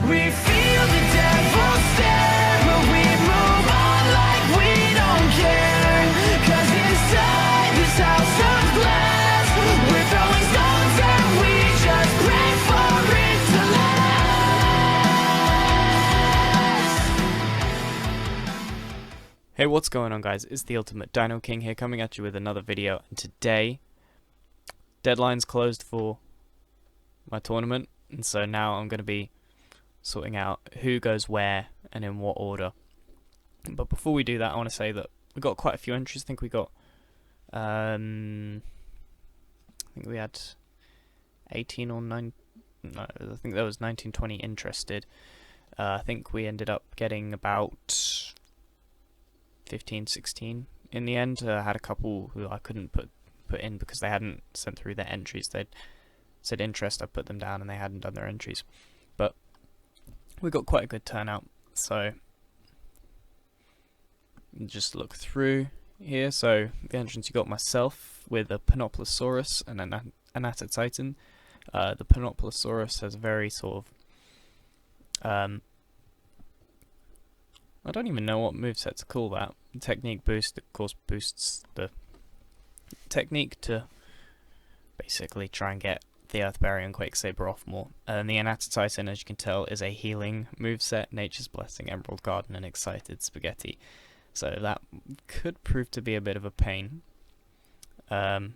We feel the devil stare, but we move on like we don't care. 'Cause inside this house of glass, we're throwing stones and we just pray for it to last. Hey, what's going on, guys? It's the Ultimate Dino King here, coming at you with another video. And today, deadline's closed for my tournament, and so now I'm going to be sorting out who goes where and in what order. But before we do that, I want to say that we got quite a few entries. I think we got, I think we had 18 or 9. No, I think there was 19, 20 interested. I think we ended up getting about 15, 16 in the end. I had a couple who I couldn't put in because they hadn't sent through their entries. They'd said interest, I put them down, and they hadn't done their entries. But we got quite a good turnout, so just look through here. So the entrance, you got myself with a Panoplosaurus and an Anatotitan. The Panoplosaurus has a very sort of I don't even know what moveset to call that. Technique boost, of course, boosts the technique to basically try and get the Earth Barrier and Quakesaber off more. And the Anatotitan, as you can tell, is a healing moveset, Nature's Blessing, Emerald Garden, and Excited Spaghetti. So that could prove to be a bit of a pain. But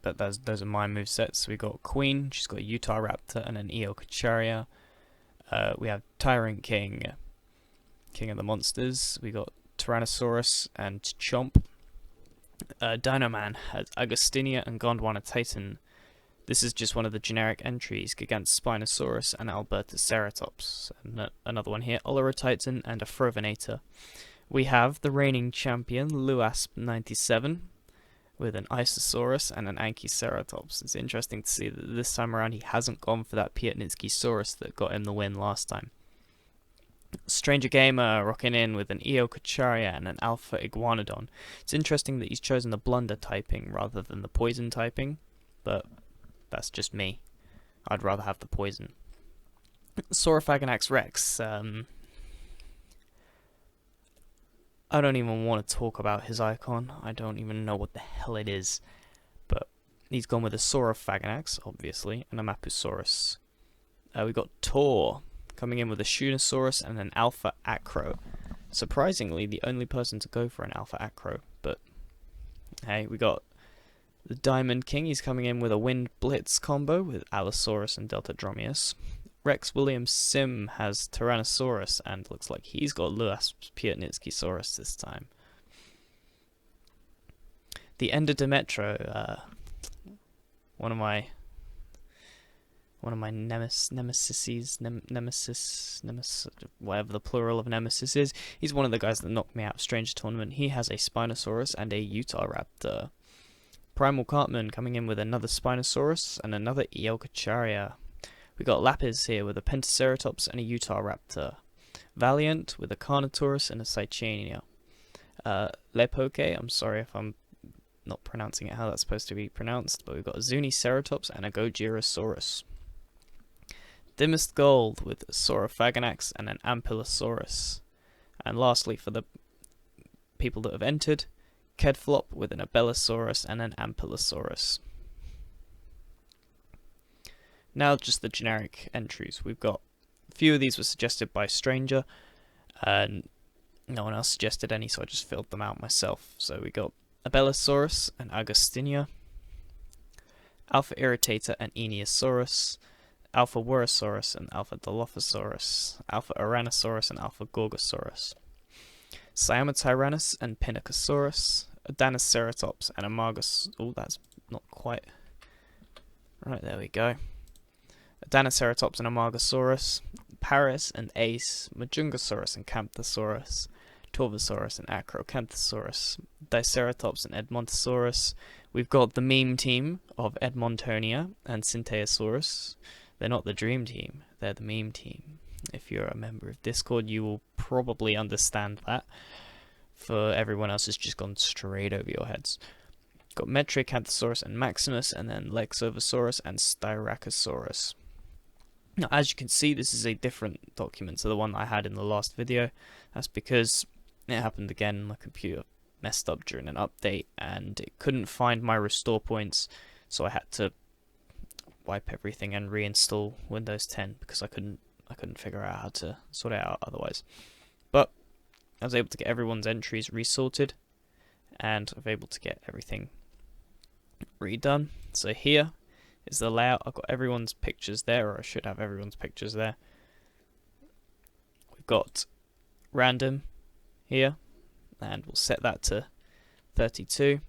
those are my movesets. So we got Queen, she's got a Utah Raptor and an Eocacharia. We have Tyrant King, King of the Monsters. We got Tyrannosaurus and Chomp. Dino Man has Agostinia and Gondwana Titan. This is just one of the generic entries. Gigantspinosaurus and Albertoceratops. And another one here, Olorotitan and a Frovinator. We have the reigning champion, Luasp97, with an Isosaurus and an Anchiceratops. It's interesting to see that this time around he hasn't gone for that Piatnitskysaurus that got him the win last time. Stranger Gamer rocking in with an Eocacharia and an Alpha Iguanodon. It's interesting that he's chosen the Blunder typing rather than the Poison typing, but that's just me. I'd rather have the Poison. Saurophaganax Rex. I don't even want to talk about his icon. I don't even know what the hell it is. But he's gone with a Saurophaganax, obviously, and a Mapusaurus. We got Tor coming in with a Shunosaurus and an Alpha Acro. Surprisingly, the only person to go for an Alpha Acro. But hey, we got the Diamond King. He's coming in with a Wind Blitz combo with Allosaurus and Deltadromeus. Rex Williams Sim has Tyrannosaurus, and looks like he's got Luasp's Piatnitskysaurus this time. The Ender Demetro, one of my nemesis, whatever the plural of nemesis is. He's one of the guys that knocked me out of Stranger Tournament. He has a Spinosaurus and a Utah Raptor. Primal Cartman coming in with another Spinosaurus and another Eocacharia. We got Lapis here with a Pentaceratops and a Utah Raptor. Valiant with a Carnotaurus and a Cychania. Lepoke, I'm sorry if I'm not pronouncing it how that's supposed to be pronounced, but we've got a Zuniceratops and a Gojirosaurus. Dimmest Gold with a Saurophaganax and an Ampilosaurus. And lastly, for the people that have entered, Kedflop with an Abelisaurus and an Ampilosaurus. Now just the generic entries. We've got a few of these were suggested by Stranger, and no one else suggested any, so I just filled them out myself. So we got Abelisaurus and Agostinia, Alpha Irritator and Aeneosaurus, Alpha Wurosaurus and Alpha Dilophosaurus, Alpha Uranosaurus and Alpha Gorgosaurus, Siamatyrannus and Pinacosaurus, a Dinoceratops and a Margus. Oh, that's not quite right. There we go. A Dinoceratops and a Margosaurus, Paris and Ace, Majungasaurus and Camptosaurus, Torvosaurus and Acrocanthosaurus, Diceratops and Edmontosaurus. We've got the meme team of Edmontonia and Syntheosaurus. They're not the dream team, they're the meme team. If you're a member of Discord, you will probably understand that. For everyone else, it's just gone straight over your heads. Got Metricanthosaurus and Maximus, and then Lexovosaurus and Styracosaurus. Now, as you can see, this is a different document to the one I had in the last video. That's because it happened again. My computer messed up during an update and it couldn't find my restore points, so I had to wipe everything and reinstall Windows 10 because I couldn't figure out how to sort it out otherwise. But I was able to get everyone's entries resorted, and I'm able to get everything redone. So here is the layout. I've got everyone's pictures there, or I should have everyone's pictures there. We've got random here, and we'll set that to 32,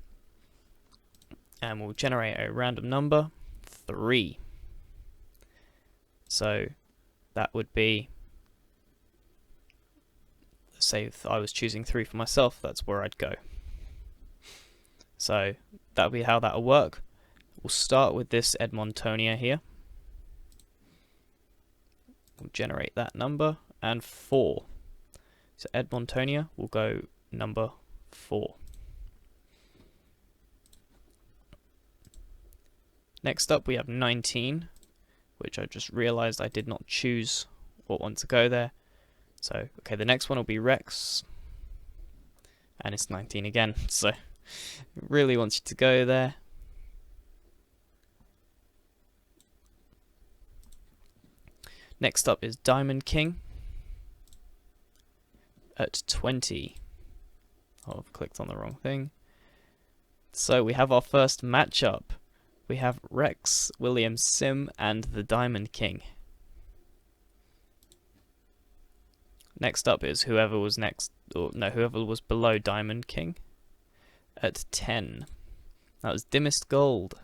and we'll generate a random number 3. So that would be, say if I was choosing 3 for myself, that's where I'd go. So that'll be how that'll work. We'll start with this Edmontonia here. We'll generate that number, and 4. So Edmontonia will go number 4. Next up we have 19, which I just realized I did not choose what one to go there. So, okay, the next one will be Rex, and it's 19 again, so it really wants you to go there. Next up is Diamond King at 20. Oh, I've clicked on the wrong thing. So we have our first matchup. We have Rex, William Sim, and the Diamond King. Next up is whoever was whoever was below Diamond King at 10. That was Dimmest Gold.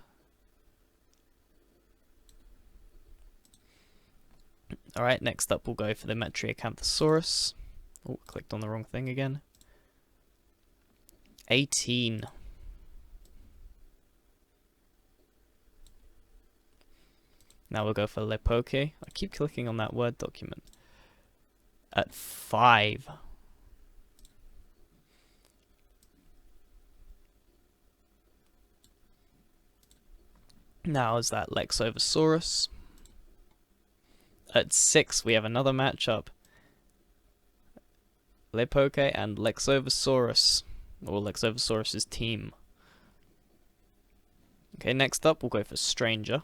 Alright, next up we'll go for the Metriacanthosaurus. Oh, clicked on the wrong thing again. 18. Now we'll go for Lepoke. I keep clicking on that Word document. At 5. Now is that Lexovosaurus. At 6 we have another matchup. Lepoke and Lexovosaurus, or Lexovosaurus' team. Okay, next up we'll go for Stranger.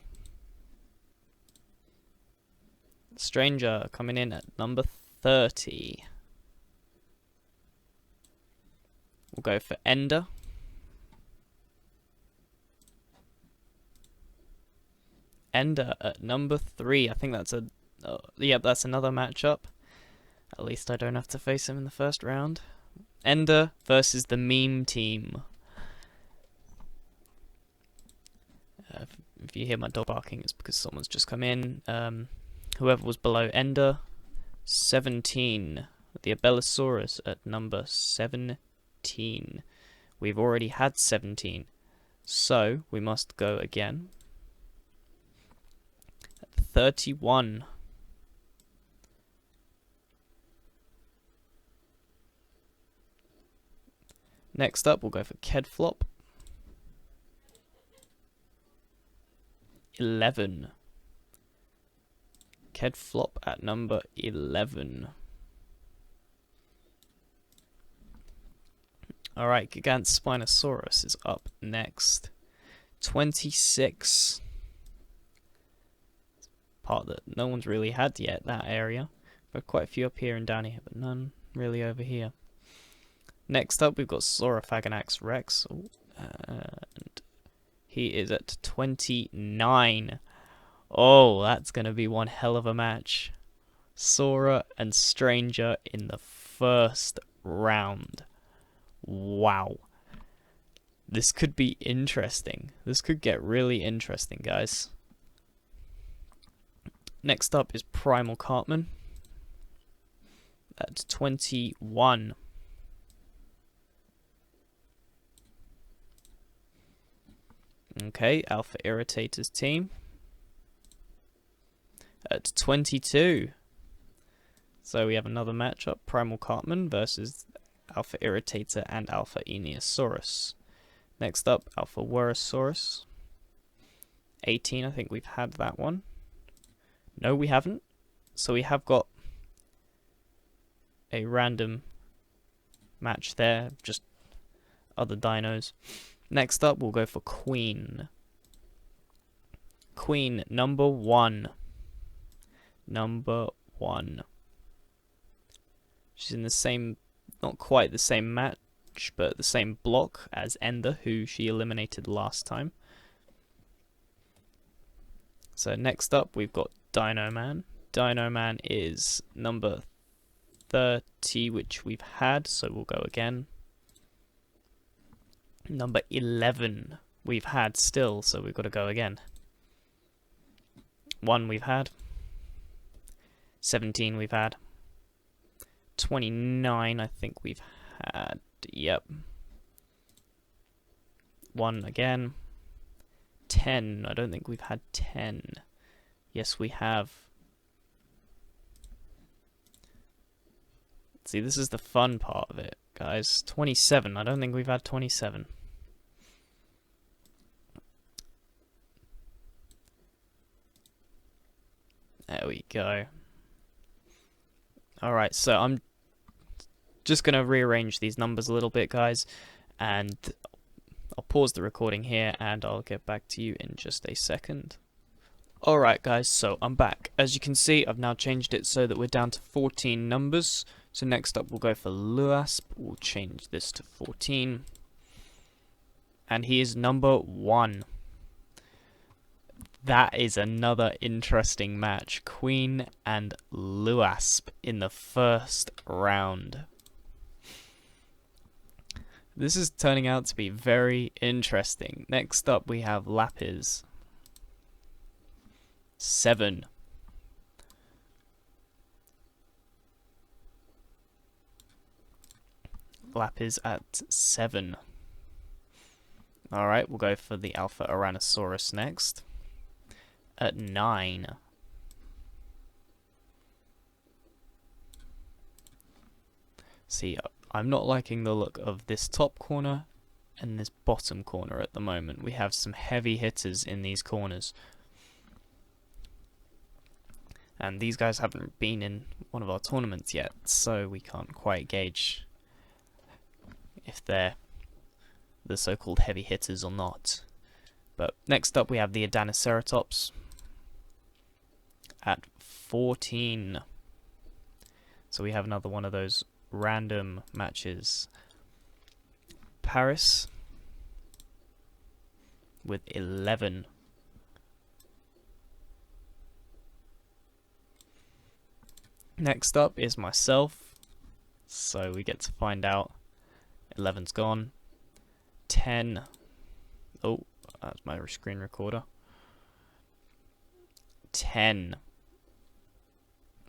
Stranger coming in at number 30. We'll go for Ender. Ender at number 3. I think that's that's another matchup. At least I don't have to face him in the first round. Ender versus the meme team. If you hear my dog barking, it's because someone's just come in. Whoever was below Ender, 17. The Abelisaurus at number 17. We've already had 17, so we must go again. At 31. Next up, we'll go for Kedflop. 11. Kedflop at number 11. Alright, Gigantspinosaurus is up next. 26. Part that no one's really had yet, that area. We've got quite a few up here and down here, but none really over here. Next up, we've got Saurophaganax Rex, and he is at 29. Oh, that's going to be one hell of a match. Sora and Stranger in the first round. Wow. This could be interesting. This could get really interesting, guys. Next up is Primal Cartman at 21. Okay, Alpha Irritator's team at 22. So we have another matchup, Primal Cartman versus Alpha Irritator and Alpha Eneosaurus. Next up, Alpha Wurosaurus. 18, I think we've had that one. No, we haven't. So we have got a random match there, just other dinos. Next up, we'll go for Queen. Queen, number 1. Number 1. She's in the same, not quite the same match, but the same block as Ender, who she eliminated last time. So next up, we've got Dino Man. Dino Man is number 30, which we've had, so we'll go again. Number 11 we've had still, so we've got to go again. 1 we've had. 17 we've had. 29 I think we've had. Yep. 1 again. 10. I don't think we've had 10. Yes, we have. See, this is the fun part of it, guys. 27. I don't think we've had 27. There we go. Alright, so I'm just going to rearrange these numbers a little bit, guys, and I'll pause the recording here and I'll get back to you in just a second. Alright guys, so I'm back. As you can see, I've now changed it so that we're down to 14 numbers. So next up we'll go for Luasp. We'll change this to 14. And he is number 1. That is another interesting match. Queen and Luasp in the first round. This is turning out to be very interesting. Next up we have Lapis. 7. Lapis at 7. Alright, we'll go for the Alpha Tyrannosaurus next. At 9. See, I'm not liking the look of this top corner and this bottom corner at the moment. We have some heavy hitters in these corners. And these guys haven't been in one of our tournaments yet, so we can't quite gauge if they're the so-called heavy hitters or not. But next up we have the Dinosaur at 14. So we have another one of those random matches. Paris with 11. Next up is myself, so we get to find out. 11's gone. 10. Oh, that's my screen recorder. 10.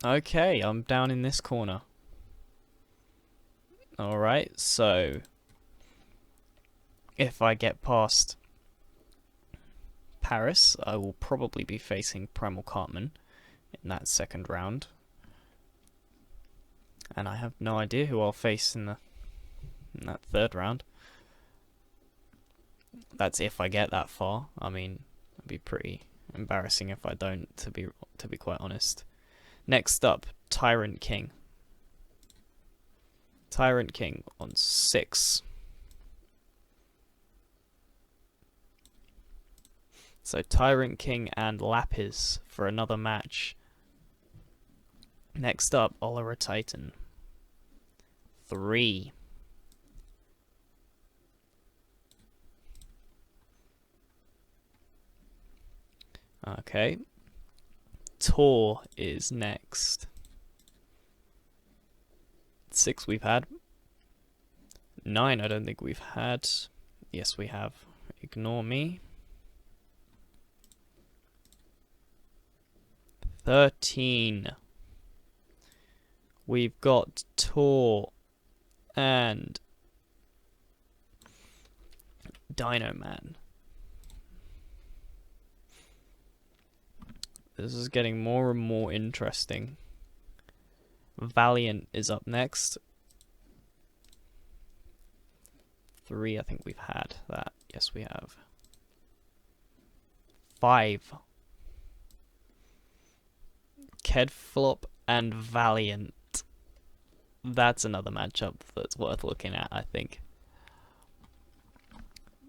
Okay, I'm down in this corner. Alright, so if I get past Paris, I will probably be facing Primal Cartman in that second round. And I have no idea who I'll face in that third round. That's if I get that far. I mean, it'd be pretty embarrassing if I don't, to be quite honest. Next up, Tyrant King. Tyrant King on 6. So Tyrant King and Lapis for another match. Next up, Oliver Titan. 3. Okay. Tor is next. 6 we've had. 9 I don't think we've had. Yes, we have. Ignore me. 13. We've got Tor and Dino Man. This is getting more and more interesting. Valiant is up next. 3, I think we've had that. Yes, we have. 5. Kedflop and Valiant. That's another matchup that's worth looking at, I think.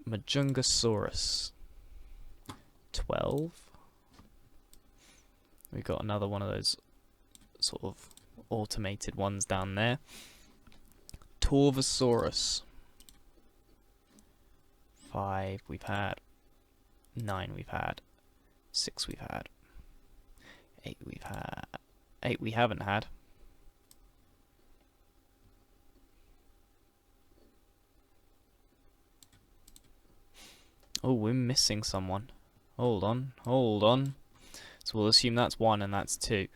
Majungasaurus. 12. We got another one of those sort of automated ones down there. Torvosaurus. 5 we've had. 9 we've had. 6 we've had. 8 we've had. 8 we haven't had. Oh, we're missing someone. Hold on, hold on. So we'll assume that's 1 and that's 2.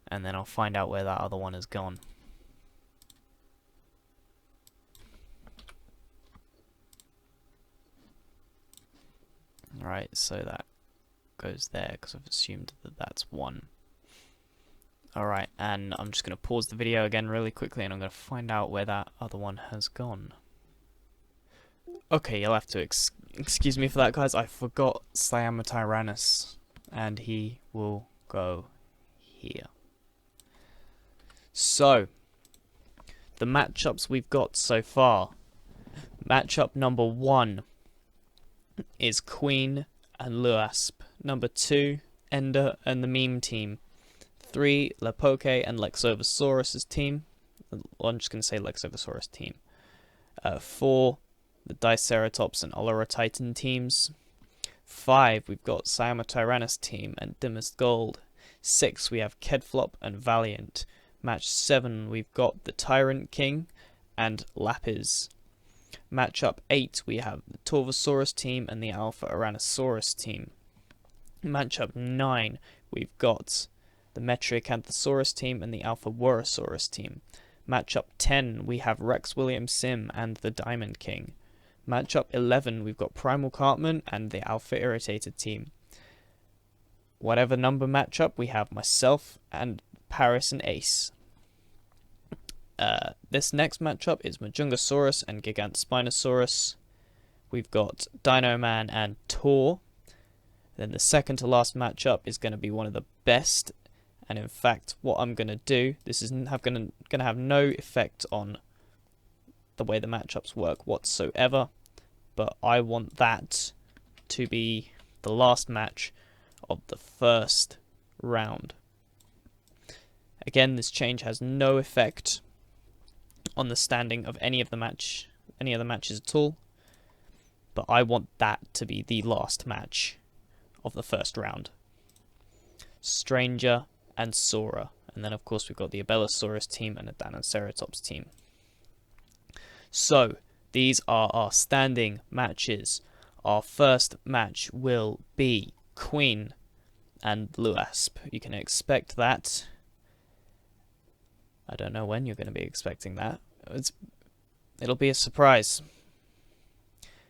And then I'll find out where that other one has gone. Alright, so that goes there because I've assumed that that's 1. Alright, and I'm just going to pause the video again really quickly and I'm going to find out where that other one has gone. Okay, you'll have to excuse me for that, guys. I forgot Slamotyrannus, and he will go here. So, the matchups we've got so far. Matchup number 1 is Queen and Luasp. Number 2, Ender and the Meme team. 3, Lepoke and Lexovosaurus' team. Well, I'm just going to say Lexovosaurus team. 4, the Diceratops and Olorotitan teams. 5, we've got Slamotyrannus team and Dimmest Gold. 6, we have Kedflop and Valiant. Match 7, we've got the Tyrant King and Lapis. Matchup 8, we have the Torvosaurus team and the Alpha Aranosaurus team. Matchup 9, we've got the Metriacanthosaurus team and the Alpha Worosaurus team. Matchup 10, we have Rex William Sim and the Diamond King. Matchup 11, we've got Primal Cartman and the Alpha Irritated team. Whatever number matchup, we have myself and Paris and Ace. This next matchup is Majungasaurus and Gigantspinosaurus. We've got Dino Man and Tor. Then the second to last matchup is going to be one of the best. And in fact, what I'm going to do, this is going to have no effect on the way the matchups work whatsoever, but I want that to be the last match of the first round. Again, this change has no effect on the standing of any other matches at all, but I want that to be the last match of the first round. Stranger and Sora, and then of course we've got the Abelisaurus team and the Dinoceratops team. So, these are our standing matches. Our first match will be Queen and Luasp. You can expect that. I don't know when you're going to be expecting that. It'll be a surprise.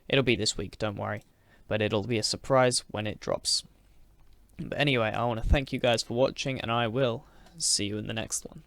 It'll be this week, don't worry. But it'll be a surprise when it drops. But anyway, I want to thank you guys for watching, and I will see you in the next one.